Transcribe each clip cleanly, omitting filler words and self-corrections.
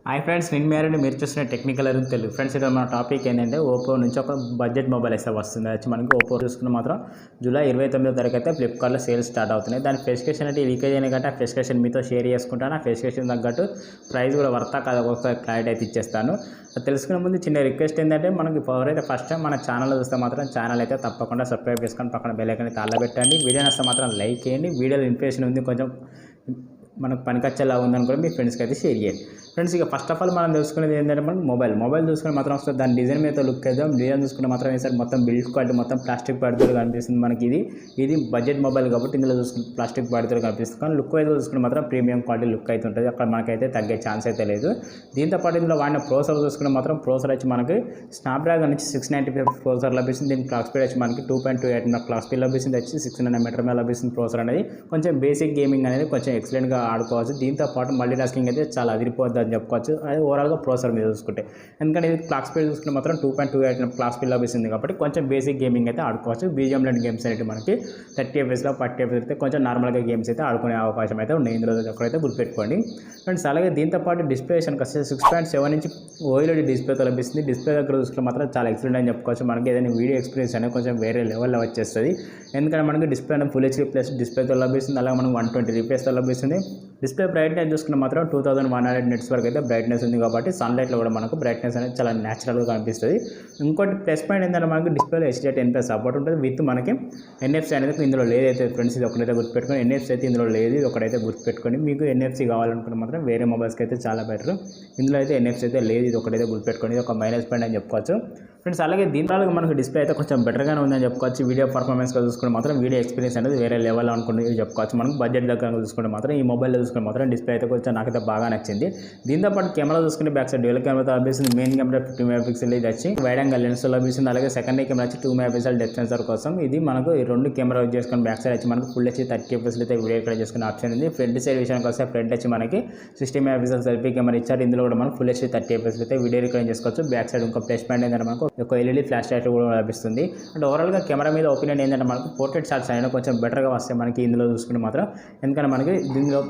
Hi friends, నేను మేరండి. మీరు చూస్తున్న టెక్నికల్ అని తెలుగు. ఫ్రెండ్స్, ఇక్కడ మన టాపిక్ ఏంటంటే ఓపో నుంచి ఒక బడ్జెట్ మొబైల్ అయితే వస్తుంది. వచ్చి మనకి ఓపో చూసుకున్న మాత్రం జూలై 29వ తారీఖు అయితే ఫ్లిప్కార్ట్లో సేల్స్ స్టార్ట్ అవుతున్నాయి. దాని స్పెసిఫికేషన్ అంటే లీకేజ్ అయిన కంటే ఆ స్పెసిఫికేషన్ మీతో షేర్ చేసుకుంటాను. ఆ స్పెసిఫికేషన్ తగ్గట్టు ప్రైస్ కూడా వర్తా కాదు ఒకసారి క్లారిటీ అయితే ఇచ్చేస్తాను. అది తెలుసుకునే ముందు చిన్న రిక్వెస్ట్ ఏంటంటే మనకి ఎవరైతే ఫస్ట్ టైం మన ఛానల్ చూస్తే మాత్రం ఛానల్ అయితే తప్పకుండా సబ్స్క్రైబ్ చేసుకొని పక్కన బెల్ ఐకాన్ తాళ పెట్టండి. వీడియో నచ్చితే మాత్రం లైక్ చేయండి. వీడియోలో ఇన్ఫర్మేషన్ ఉంది కొంచెం మనకు పనికొచ్చేలా ఉందని కూడా మీ ఫ్రెండ్స్కి అయితే షేర్ చేయండి. ఫ్రెండ్స్, ఇక ఫస్ట్ ఆఫ్ ఆల్ మనం తెలుసుకునేది ఏంటంటే మనం మొబైల్ చూసుకుని మాత్రం వస్తుంది. దాని డిజైన్ మీద లుక్ అయితే డిజైన్ చూసుకుంటే మాత్రం వేసారి మొత్తం బిల్డ్ క్వాలిటీ మొత్తం ప్లాస్టిక్ పడితే కనిపిస్తుంది మనకి. ఇది బడ్జెట్ మొబైల్ కాబట్టి ఇందులో చూసుకుంటే ప్లాస్టిక్ పడితే కనిపిస్తుంది. కానీ లుక్ అయితే చూసుకుంటే మాత్రం ప్రీమియం క్వాలిటీ లుక్ అయితే ఉంటుంది. అక్కడ మనకైతే తగ్గే ఛాన్స్ అయితే లేదు. దీంతోపాటు ఇందులో వాడిన ప్రోసెసర్ చూసుకుంటే మాత్రం ప్రోసెసర్ వచ్చి మనకి స్నాప్డ్రాగన్ నుంచి 695 ప్రోసెసర్ లభిస్తుంది. దీని క్లాక్ స్పీడ్ వచ్చి మనకి 2.28 క్లాక్ స్పీడ్ లభిస్తుంది. వచ్చి 600 మీద లభిస్తుంది ప్రోసెసర్ అనేది. కొంచెం బేసిక్ గేమింగ్ అనేది కొంచెం ఎక్సలెంట్గా ఆడుకోవచ్చు. దీంతో పాటు మల్టీ టాస్కింగ్ అయితే చాలా అదిరిపోద్ది అని చెప్పుకోవచ్చు. అది ఓవరాల్గా ప్రోసెసర్ మీద చూసుకుంటే, ఎందుకంటే ఇది క్లాక్ స్పీడ్ చూసుకుంటే మాత్రం 2.28 క్లాక్ స్పీడ్ లభిస్తుంది కాబట్టి కొంచెం బేసిక్ గేమింగ్ అయితే ఆడుకోవచ్చు. బీజిఎం లాంటి గేమ్స్ అయితే మనకి 30 FPS 40 FPS అయితే కొంచెం నార్మల్గా గేమ్స్ అయితే ఆడుకునే అవకాశం అయితే ఉన్నాయి. ఇందులో ఎక్కడైతే గుర్తుపెట్టుకోండి ఫ్రెండ్స్. అలాగే దీంతో పాటు డిస్ప్లే వస్తే 6.7 ఇంచ్ OLED డిస్ప్లేతో లభిస్తుంది. డిస్ప్లే దగ్గర చూసుకుంటే మాత్రం చాలా ఎక్సలెంట్ అని చెప్పుకోవచ్చు. మనకి ఏదైనా వీడియో ఎక్స్పీరియన్స్ అనేది కొంచెం వేరే లెవెల్లో వచ్చేస్తుంది. ఎందుకంటే మనకి డిస్ప్లే అనేది ఫుల్ హెచ్డీ ప్లస్ డిస్ప్లేతో లభిస్తుంది. అలాగే మనకు 120 FPS లభిస్తుంది. డిస్ప్లే బ్రైట్నెస్ చూసుకుంటే మాత్రం 2100 నిట్స్ వరకు అయితే బ్రైట్నెస్ ఉంది కాబట్టి సన్లైట్లో కూడా మనకు బ్రైట్నెస్ అనేది చాలా న్యాచురల్గా కనిపిస్తుంది. ఇంకోటి ప్లస్ పాయింట్ ఏంటంటే మనకి డిస్ప్లేలో HDR10+ సపోర్ట్ ఉంటుంది. విత్ మనకి NFC అనేది ఇందులో లేదైతే ఫ్రెండ్స్, ఇది ఒకటైతే గుర్తుపెట్టుకొని. NFC అయితే ఇందులో లేదు, ఇది ఒకటైతే గుర్తుపెట్టుకొని. మీకు NFC కావాలనుకుంటే మాత్రం వేరే మొబైల్స్కి అయితే చాలా బెటర్. ఇందులో అయితే NFC అయితే లేదు, ఇది ఒకటైతే గుర్తుపెట్టుకొని. ఇది ఒక మైనస్ పాయింట్ అని చెప్పుకోవచ్చు ఫ్రెండ్స్. అలాగే దీంట్లో మనకు డిస్ప్లే అయితే కొంచెం బెటర్గానే ఉందని చెప్పుకోవచ్చు. వీడియో పర్ఫార్మెన్స్గా చూసుకుంటే మాత్రం వీడియో ఎక్స్పీరియన్స్ అనేది వేరే లెవెల్ అనుకుంటే చెప్పుకోవచ్చు. మనకు బడ్జెట్ దగ్గర చూసుకుంటే మాత్రం ఈ మొబైల్లో చూసుకుంటే మాత్రం డిస్ప్లే అయితే కొంచెం నాకైతే బాగా నచ్చింది. దీంతో పాటు కెమెరా చూసుకుంటే బ్యాక్ సైడ్ డ్యూయల్ కెమెరాతో లభిస్తుంది. మెయిన్ కెమెరా 50 MP ఇది వచ్చి వైడ్ యాంగిల్ లెన్స్ లభిస్తుంది. అలాగే సెకండరీ కెమెరా వచ్చి 2 MP డెప్త్ సెన్సార్ కోసం. ఇది మనకు ఈ రెండు కెమెరా యూజ్ చేసుకుని బ్యాక్ సైడ్ వచ్చి మనకు ఫుల్ వచ్చి 30 FPS అయితే వీడియో రికార్డ్ చేసుకునే ఆప్షన్ ఉంది. ఫ్రంట్ సైడ్ విషయానికి వస్తే ఫ్రంట్ వచ్చి మనకి 60 MP సెల్ఫీ కెమెరా ఇచ్చారు. ఇందులో కూడా మనకు ఫుల్ వచ్చి 30 FPS అయితే వీడియో రికార్డ్ చేసుకోవచ్చు. బ్యాక్ సైడ్ ఇంకో ప్లస్ పాయింట్ ఏంటంటే మనకు ఒక LED ఫ్లాష్ లైట్ కూడా లభిస్తుంది. అంటే ఓవరాల్గా కెమెరా మీద ఒపీనియన్ ఏంటంటే మనకు పోర్ట్రేట్ షాట్స్ అయినా కొంచెం బెటర్గా వస్తాయి మనకి ఇందులో చూసుకుంటే మాత్రం. ఎందుకంటే మనకి దీనిలో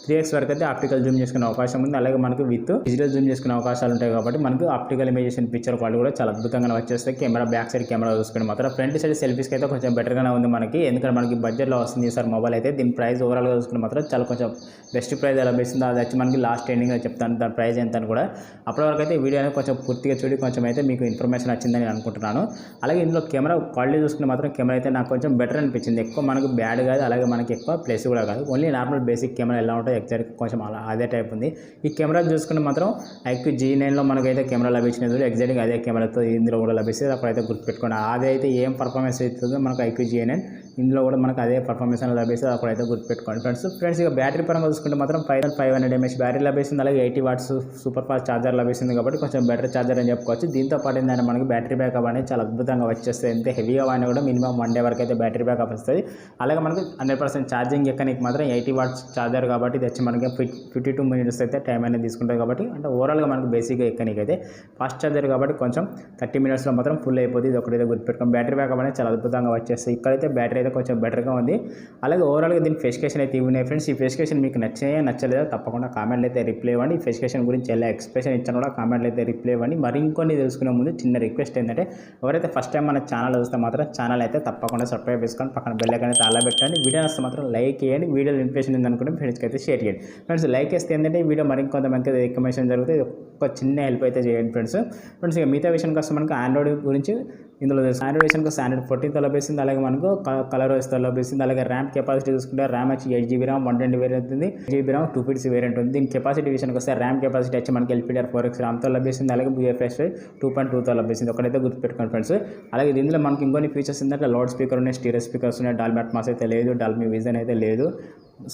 3x వరకు అయితే ఆప్టికల్ జూమ్ చేసుకునే అవకాశం ఉంది. అలాగే మనకు విత్ డిజిటల్ జూమ్ చేసుకునే అవకాశాలు ఉంటాయి కాబట్టి మనకు ఆప్టికల్ ఇమేజేషన్ పిక్చర్ క్వాలిటీ కూడా చాలా అద్భుతంగా వచ్చేస్తాయి. కెమెరా బ్యాక్ సైడ్ కెమెరా చూసుకుంటే మాత్రం ఫ్రంట్ సైడ్ సెల్ఫీస్కి అయితే కొంచెం బెటర్గానే ఉంది మనకి. ఎందుకంటే మనకి బడ్జెట్లో వస్తుంది సార్ మొబైల్ అయితే. దీని ప్రైస్ ఓవరాల్గా చూసుకుంటే మాత్రం చాలా కొంచెం బెస్ట్ ప్రైస్ లభిస్తుంది. అది వచ్చి మనకి లాస్ట్ ఎండింగ్లో చెప్తాను దాని ప్రైస్ ఎంత అని కూడా. అప్పటి వరకు అయితే వీడియో అనేది కొంచెం పూర్తిగా చూడి కొంచెం అయితే మీకు ఇన్ఫర్మేషన్ వచ్చిందని అనుకుంటున్నాను. అలాగే ఇందులో కెమెరా క్వాలిటీ చూసుకుంటే మాత్రం కెమెరా అయితే నాకు కొంచెం బెటర్ అనిపించింది. ఎక్కువ మనకు బ్యాడ్ కాదు, అలాగే మనకి ఎక్కువ ప్లస్ కూడా కాదు. ఓన్లీ నార్మల్ బేసిక్ కెమెరా ఎలా ఉంటుందో ఎగ్జాక్ట్ కొంచెం అదే టైప్ ఉంది. ఈ కెమెరా చూసుకుంటే మాత్రం IQ G9లో మనకైతే కెమెరా లభించినది. ఎగ్జాక్ట్గా అదే కెమెరాతో ఇందులో కూడా లభిస్తుంది. అప్పుడైతే గుర్తుపెట్టుకోండి. అదైతే ఏం పర్ఫార్మెన్స్ అవుతుందో మనకు IQ G9 ఇందులో కూడా మనకు అదే పర్ఫార్మెన్స్ అనేది లభిస్తుంది. అప్పుడైతే గుర్తుపెట్టుకోండి ఫ్రెండ్స్. ఇక బ్యాటరీ పరంగా చూసుకుంటే మాత్రం 5500 mAh బ్యాటరీ లభిస్తుంది. అలాగే 80 watts సూపర్ ఫాస్ట్ ఛార్జర్ లభిస్తుంది కాబట్టి కొంచెం బెటర్ ఛార్జర్ అని చెప్పుకోవచ్చు. దీంతో పాటు ఏంటంటే మనకి బ్యాటరీ బ్యాకప్ అనేది చాలా అద్భుతంగా వచ్చేస్తుంది. ఎంత హెవీగా వాడినా కూడా మినిమం 1 day వరకు అయితే బ్యాటరీ బ్యాకప్ వస్తుంది. అలాగే మనకు 100% ఛార్జింగ్ ఎక్కనికి మాత్రం 80 watts ఛార్జర్ కాబట్టి ఇది వచ్చి మనకి 52 minutes అయితే టైం అనేది తీసుకుంటుంది కాబట్టి అంటే ఓవరాల్గా మనకు బేసిక్గా ఎక్కనికి అయితే ఫాస్ట్ ఛార్జర్ కాబట్టి కొంచెం 30 minutesలో మాత్రం ఫుల్ అయిపోతుంది. ఇది ఒకటైతే గుర్తుపెట్టుకోండి. బ్యాటరీ బ్యాకప్ అనేది చాలా అద్భుతంగా వచ్చేస్తుంది. ఇక్కడైతే బ్యాటరీ అయితే కొంచెం బెటర్గా ఉంది. అలాగే ఓవరాల్గా దీని స్పెసిఫికేషన్ అయితే ఇవి ఉన్నాయి ఫ్రెండ్స్. ఈ స్పెసిఫికేషన్ మీకు నచ్చాయా నచ్చలేదా తప్పకుండా కామెంట్లు అయితే రిప్లై ఇవ్వండి. ఈ స్పెసిఫికేషన్ గురించి ఎలా ఎక్స్ప్రెషన్ ఇచ్చాను కూడా కామెంట్లు అయితే రిప్లై ఇవ్వండి. మరి ఇంకొన్ని తెలుసుకునే ముందు చిన్న రిక్వెస్ట్ ఏంటంటే ఎవరైతే ఫస్ట్ టైం మన ఛానల్ చూస్తే మాత్రం ఛానల్ అయితే తప్పకుండా సబ్స్క్రైబ్ చేసుకొని పక్కన బెల్ ఐకాన్ అయితే అలా పెట్టండి. వీడియో వస్తే మాత్రం లైక్ చేయండి. వీడియోలో ఇన్ఫర్మేషన్ ఉందనుకుంటే ఫ్రెండ్స్కి అయితే షేర్ చేయండి ఫ్రెండ్స్. లైక్ చేస్తే ఏంటంటే ఈ వీడియో మరింకొంతమందికి రికమెండేషన్ జరుగుతుంది. ఒక చిన్న హెల్ప్ అయితే చేయండి ఫ్రెండ్స్. ఇక మిగతా విషయానికి వస్తే మనకు ఆండ్రాయిడ్ గురించి ఇందులో ఆండ్రాయిడ్ విషయానికి వస్తే Android 14తో లభిస్తుంది. అలాగే మనకు కలర్ వైస్తో లభిస్తుంది. అలాగే ర్యామ్ కెపాసిటీ చూసుకుంటే ర్యామ్ వచ్చి 8GB RAM 120 వేరియంట్ ఉంది. 8GB RAM 256 వేరియంట్ ఉంది. దీని కెపాసిటీ విషయానికి వస్తే ర్యామ్ కెపాసిటీ వచ్చి మనకి LPDDR4X ర్యామ్తో లభిస్తుంది. అలాగే UFS 2.2తో లభిస్తుంది. ఒకటైతే గుర్తుపెట్టుకోండి ఫ్రెండ్స్. అలాగే దీనిలో మనకి ఇంకొన్ని ఫీచర్స్ ఏంటంటే లౌడ్ స్పీకర్ ఉన్నాయి, స్టీరియో స్పీకర్స్ ఉన్నాయి, డాల్బీ అట్మాస్ అయితే లేదు, డాల్బీ విజన్ అయితే లేదు.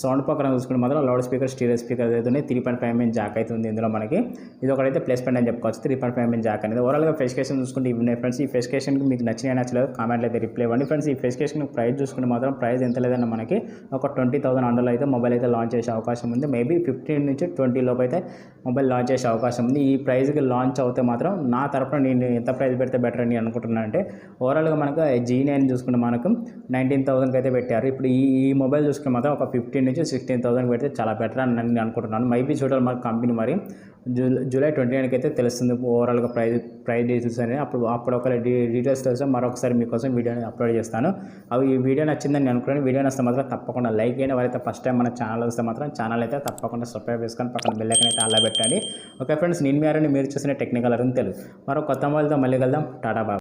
సౌండ్ పక్కన చూసుకుంటే మాత్రం లౌడ్ స్పీకర్ స్టీరియో స్పీకర్ అయితే ఉన్నాయి. 3.5 mm జాక్ అయితే ఉంది ఇందులో మనకి. ఇది ఒకటైతే ప్లస్ పాయింట్ అని చెప్పుకోవచ్చు. 3.5 mm జాక్ అనేది ఓవరాల్గా స్పెసిఫికేషన్ చూసుకుంటే ఇవి ఉన్నాయి ఫ్రెండ్స్. ఈ స్పెసిఫికేషన్కి మీకు నచ్చలేదు కామెంట్లు అయితే రిప్లై ఇవ్వండి ఫ్రెండ్స్. ఈ స్పెసిఫికేషన్ ప్రైస్ చూసుకుంటే మాత్రం ప్రైస్ ఎంత లేదన్న మనకి ఒక 20,000 అండర్లో అయితే మొబైల్ అయితే లాంచ్ చేసే అవకాశం ఉంది. మేబీ 15 నుంచి 20 లోపు అయితే మొబైల్ లాంచ్ చేసే అవకాశం ఉంది. ఈ ప్రైస్కి లాంచ్ అవుతే మాత్రం నా తరపున నేను ఎంత ప్రైస్ పెడితే బెటర్ అని అనుకుంటున్నాను అంటే ఓవరాల్గా మనకు G9 చూసుకుంటే మనకు 19,000కి అయితే పెట్టారు. ఇప్పుడు ఈ మొబైల్ చూసుకుంటే మాత్రం ఒక 15 నుంచి 16,000 పెడితే చాలా బెటర్ అని నేను అనుకుంటున్నాను. మైబీ చూడాలి మరి కంపెనీ మరి జూలై 29కి అయితే తెలుస్తుంది ఓవరాల్గా ప్రైస్ డీటెయిల్స్ అనేది. అప్పుడు ఒక డీటెయిల్స్ తెలుసు మరొకసారి మీకోసం వీడియోని అప్లోడ్ చేస్తాను. ఈ వీడియో నచ్చిందని నేను అనుకున్నాను. వీడియో నచ్చితే మాత్రం తప్పకుండా లైక్ చేయండి. ఎవరైతే ఫస్ట్ టైం మన ఛానల్ వస్తే మాత్రం ఛానల్ అయితే తప్పకుండా సబ్స్క్రైబ్ చేసుకొని పక్కన బెల్ ఐకాన్ అయితే అలా పెట్టండి. ఓకే ఫ్రెండ్స్, మీరు చూసిన టెక్నికల్ అరుణ్ తెలుగు మరో కొత్త మొబైల్తో మళ్ళీ కలుద్దాం. టాటా బాయ్.